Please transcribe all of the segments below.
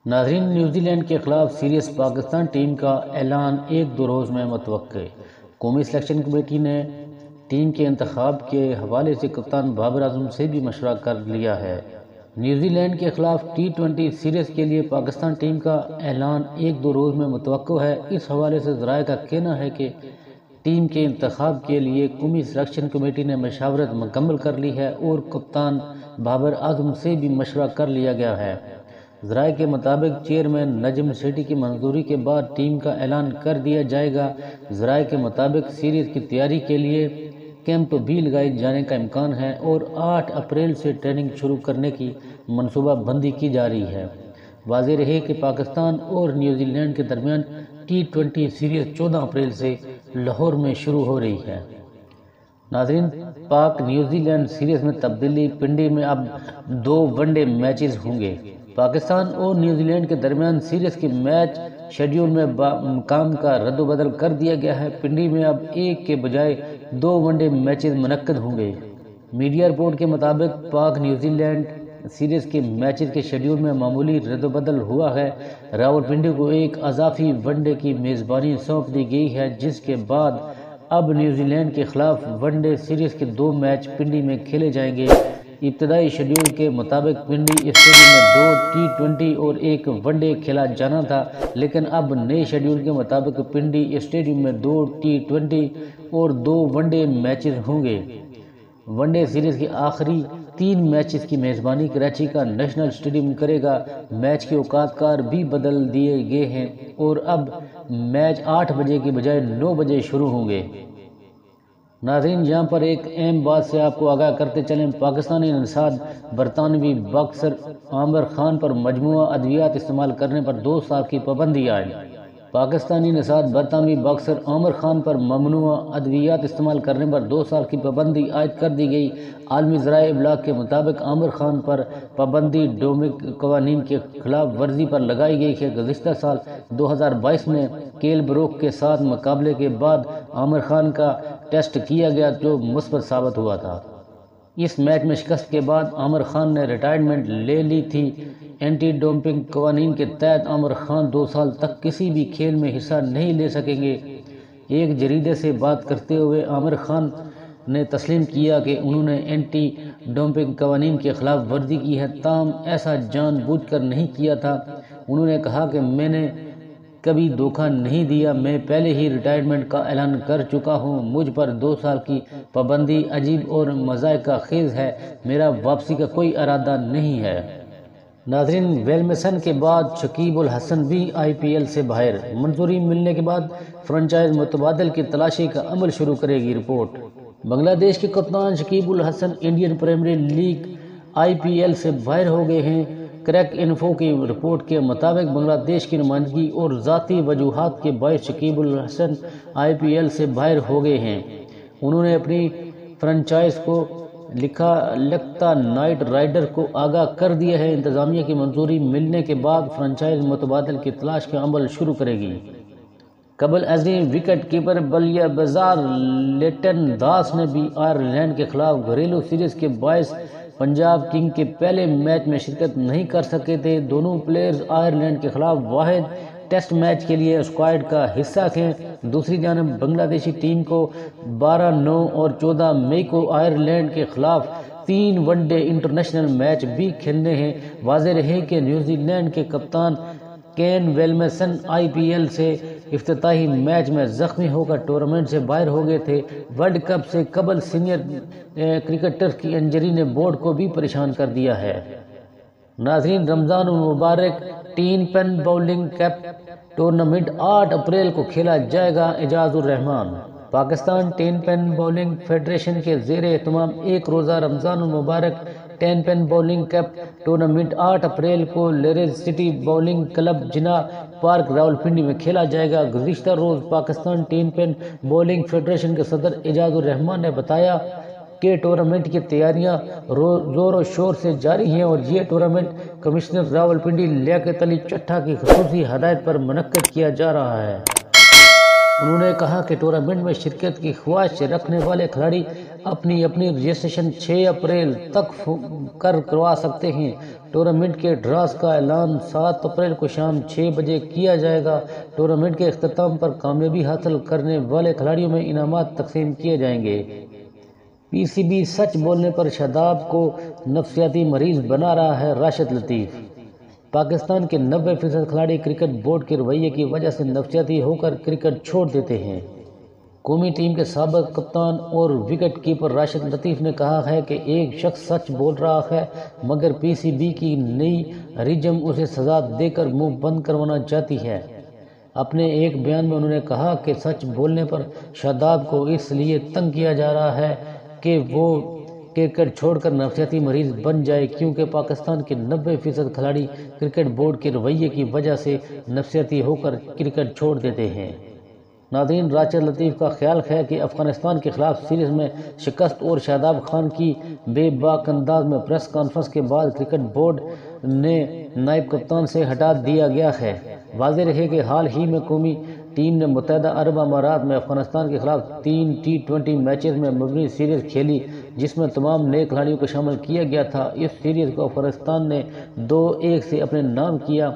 ناظرین، New Zealand کے خلاف سیریز پاکستان ٹیم کا اعلان 1-2 روز میں متوقع۔ قومی سلیکشن کمیٹی نے ٹیم کے انتخاب کے حوالے سے کپتان بابر اعظم سے بھی مشورہ کر لیا ہے۔ نیوزی لینڈ کے خلاف T20 سیریز کے لیے پاکستان ٹیم کا اعلان 1-2 روز میں متوقع ہے۔ اس حوالے سے ذرائع کا کہنا ہے کہ ٹیم کے انتخاب کے لیے قومی سلیکشن کمیٹی نے مشاورت مکمل کر لی ہے اور کپتان بابر اعظم سے بھی مشورہ کر لیا گیا ہے۔ ذرائع کے مطابق چیئرمین نجم سیٹھی کی منظوری کے بعد ٹیم کا اعلان کر دیا جائے گا۔ ذرائع کے مطابق سیریز کی تیاری کے لیے کیمپ بھی لگائے جانے کا امکان ہے اور 8 اپریل سے ٹریننگ شروع کرنے کی منصوبہ بندی کی جا رہی ہے۔ واضح رہے کہ پاکستان اور نیوزی لینڈ کے درمیان T20 سیریز 14 اپریل سے لاہور میں شروع ہو رہی ہے۔ ناظرین، پاک نیوزی لینڈ سیریز میں تبدیلی، پنڈی میں اب 2 ون ڈے میچز ہوں گے۔ پاکستان اور نیوزی لینڈ کے درمیان سیریز کے میچ شیڈیول میں مقام کا رد و بدل کر دیا گیا ہے۔ پنڈی میں اب 1 کے بجائے 2 ون ڈے میچز منعقد ہوں گے۔ میڈیا رپورٹ کے مطابق پاک نیوزی لینڈ سیریز کے میچز کے شیڈیول میں معمولی رد و بدل ہوا ہے۔ راولپنڈی کو ایک اضافی ون ڈے کی میزبانی سونپ دی گئی ہے، جس کے بعد اب نیوزی لینڈ کے خلاف ون ڈے سیریز کے 2 میچ پنڈی میں کھیلے جائیں گے۔ ابتدائی شیڈیول کے مطابق پنڈی اسٹیڈیم میں 2 T20 اور 1 ون ڈے کھیلا جانا تھا، لیکن اب نئے شیڈیول کے مطابق پنڈی اسٹیڈیم میں 2 T20 اور 2 ون ڈے میچز ہوں گے۔ ون ڈے سیریز کے آخری 3 میچز کی میزبانی کراچی کا نیشنل اسٹیڈیم کرے گا۔ میچ کے اوقات کار بھی بدل دیے گئے ہیں اور اب میچ 8 بجے کی بجائے 9 بجے شروع ہوں گے۔ ناظرین، یہاں پر ایک اہم بات سے آپ کو آگاہ کرتے چلیں۔ پاکستانی نژاد برطانوی باکسر عامر خان پر مجموعہ ادویات استعمال کرنے پر 2 سال کی پابندی عائد۔ پاکستانی نژاد برطانوی باکسر عامر خان پر ممنوعہ ادویات استعمال کرنے پر 2 سال کی پابندی عائد کر دی گئی۔ عالمی ذرائع ابلاغ کے مطابق عامر خان پر پابندی ڈوپنگ قوانین کی خلاف ورزی پر لگائی گئی ہے۔ گزشتہ سال 2022 میں کیل بروک کے ساتھ مقابلے کے بعد عامر خان کا ٹیسٹ کیا گیا جو مثبت ثابت ہوا تھا۔ اس میچ میں شکست کے بعد عامر خان نے ریٹائرمنٹ لے لی تھی۔ اینٹی ڈوپنگ قوانین کے تحت عامر خان 2 سال تک کسی بھی کھیل میں حصہ نہیں لے سکیں گے۔ ایک جریدے سے بات کرتے ہوئے عامر خان نے تسلیم کیا کہ انہوں نے اینٹی ڈوپنگ قوانین کی خلاف ورزی کی ہے، تاہم ایسا جان بوجھ کر نہیں کیا تھا۔ انہوں نے کہا کہ میں نے کبھی دھوکہ نہیں دیا، میں پہلے ہی ریٹائرمنٹ کا اعلان کر چکا ہوں۔ مجھ پر 2 سال کی پابندی عجیب اور مضحکہ خیز ہے، میرا واپسی کا کوئی ارادہ نہیں ہے۔ ناظرین، ویلمسن کے بعد شکیب الحسن بھی IPL سے باہر۔ منظوری ملنے کے بعد فرنچائز متبادل کی تلاشی کا عمل شروع کرے گی رپورٹ۔ بنگلہ دیش کے کپتان شکیب الحسن انڈین پریمیئر لیگ IPL سے باہر ہو گئے ہیں۔ کریک انفو کی رپورٹ کے مطابق بنگلہ دیش کی نمائندگی اور ذاتی وجوہات کے باعث شکیب الحسن IPL سے باہر ہو گئے ہیں۔ انہوں نے اپنی فرنچائز کو لکھتا نائٹ رائڈر کو آگاہ کر دیا ہے۔ انتظامیہ کی منظوری ملنے کے بعد فرنچائز متبادل کی تلاش کا عمل شروع کرے گی۔ قبل ازیں وکٹ کیپر بلیہ بازار لیٹن داس نے بھی آئرلینڈ کے خلاف گھریلو سیریز کے باعث پنجاب کنگ کے پہلے میچ میں شرکت نہیں کر سکے تھے۔ دونوں پلیئرز آئرلینڈ کے خلاف واحد ٹیسٹ میچ کے لیے اسکواڈ کا حصہ تھے۔ دوسری جانب بنگلہ دیشی ٹیم کو 12، 9 اور 14 مئی کو آئرلینڈ کے خلاف 3 ون ڈے انٹرنیشنل میچ بھی کھیلنے ہیں۔ واضح رہے کہ نیوزی لینڈ کے کپتان کین ویلمسن IPL سے افتتاحی میچ میں زخمی ہو کر ٹورنامنٹ سے باہر ہو گئے تھے۔ ورلڈ کپ سے قبل سینئر کرکٹر کی انجری نے بورڈ کو بھی پریشان کر دیا ہے۔ ناظرین، رمضان المبارک ٹین پن باؤلنگ کپ ٹورنامنٹ 8 اپریل کو کھیلا جائے گا۔ اعجاز الرحمان۔ پاکستان ٹین پن باؤلنگ فیڈریشن کے زیر اہتمام 1 روزہ رمضان المبارک ٹین پن باؤلنگ کپ ٹورنامنٹ 8 اپریل کو لیریز سٹی باؤلنگ کلب جناح پارک راولپنڈی میں کھیلا جائے گا۔ گزشتہ روز پاکستان ٹین پن باؤلنگ فیڈریشن کے صدر اعجاز الرحمان نے بتایا کہ ٹورنامنٹ کی تیاریاں زور و شور سے جاری ہیں اور یہ ٹورنامنٹ کمشنر راولپنڈی لیاقت علی چٹھا کی خصوصی ہدایت پر منعقد کیا جا رہا ہے۔ انہوں نے کہا کہ ٹورنامنٹ میں شرکت کی خواہش رکھنے والے کھلاڑی اپنی رجسٹریشن 6 اپریل تک کروا سکتے ہیں۔ ٹورنامنٹ کے ڈراز کا اعلان 7 اپریل کو شام 6 بجے کیا جائے گا۔ ٹورنامنٹ کے اختتام پر کامیابی حاصل کرنے والے کھلاڑیوں میں انعامات تقسیم کیے جائیں گے۔ پی سی بی سچ بولنے پر شاداب کو نفسیاتی مریض بنا رہا ہے راشد لطیف۔ پاکستان کے 90% کھلاڑی کرکٹ بورڈ کے رویے کی وجہ سے نفسیاتی ہو کر کرکٹ چھوڑ دیتے ہیں۔ قومی ٹیم کے سابق کپتان اور وکٹ کیپر راشد لطیف نے کہا ہے کہ ایک شخص سچ بول رہا ہے مگر پی سی بی کی نئی ریجم اسے سزا دے کر منہ بند کروانا چاہتی ہے۔ اپنے ایک بیان میں انہوں نے کہا کہ سچ بولنے پر شاداب کو اس لیے تنگ کیا جا رہا ہے کہ وہ کرکٹ چھوڑ کر نفسیاتی مریض بن جائے کیونکہ پاکستان کے 90% کھلاڑی کرکٹ بورڈ کے رویے کی وجہ سے نفسیاتی ہو کر کرکٹ چھوڑ دیتے ہیں۔ ناظرین، راشد لطیف کا خیال ہے کہ افغانستان کے خلاف سیریز میں شکست اور شاداب خان کی بے باک انداز میں پریس کانفرنس کے بعد کرکٹ بورڈ نے نائب کپتان سے ہٹا دیا گیا ہے۔ واضح رہے کہ حال ہی میں قومی ٹیم نے متحدہ عرب امارات میں افغانستان کے خلاف 3 T20 میچز میں مبنی سیریز کھیلی جس میں تمام نئے کھلاڑیوں کو شامل کیا گیا تھا۔ اس سیریز کو افغانستان نے 2-1 سے اپنے نام کیا۔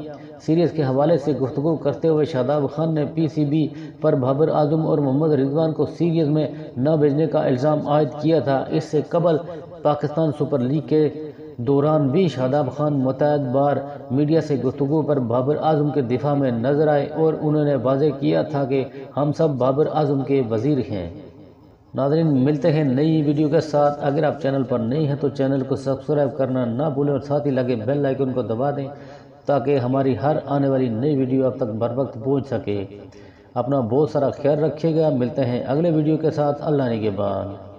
سیریز کے حوالے سے گفتگو کرتے ہوئے شاداب خان نے پی سی بی پر بابر اعظم اور محمد رضوان کو سیریز میں نہ بھیجنے کا الزام عائد کیا تھا۔ اس سے قبل پاکستان سپر لیگ کے دوران بھی شاداب خان متعدد بار میڈیا سے گفتگو پر بابر اعظم کے دفاع میں نظر آئے اور انہوں نے واضح کیا تھا کہ ہم سب بابر اعظم کے وزیر ہیں۔ ناظرین، ملتے ہیں نئی ویڈیو کے ساتھ۔ اگر آپ چینل پر نئے ہیں تو چینل کو سبسکرائب کرنا نہ بھولیں اور ساتھ ہی لگے بیل آئیکن کو دبا دیں تاکہ ہماری ہر آنے والی نئی ویڈیو آپ تک بر وقت پہنچ سکے۔ اپنا بہت سارا خیال رکھیے گا۔ ملتے ہیں اگلے ویڈیو کے ساتھ۔ اللہ نگہبان۔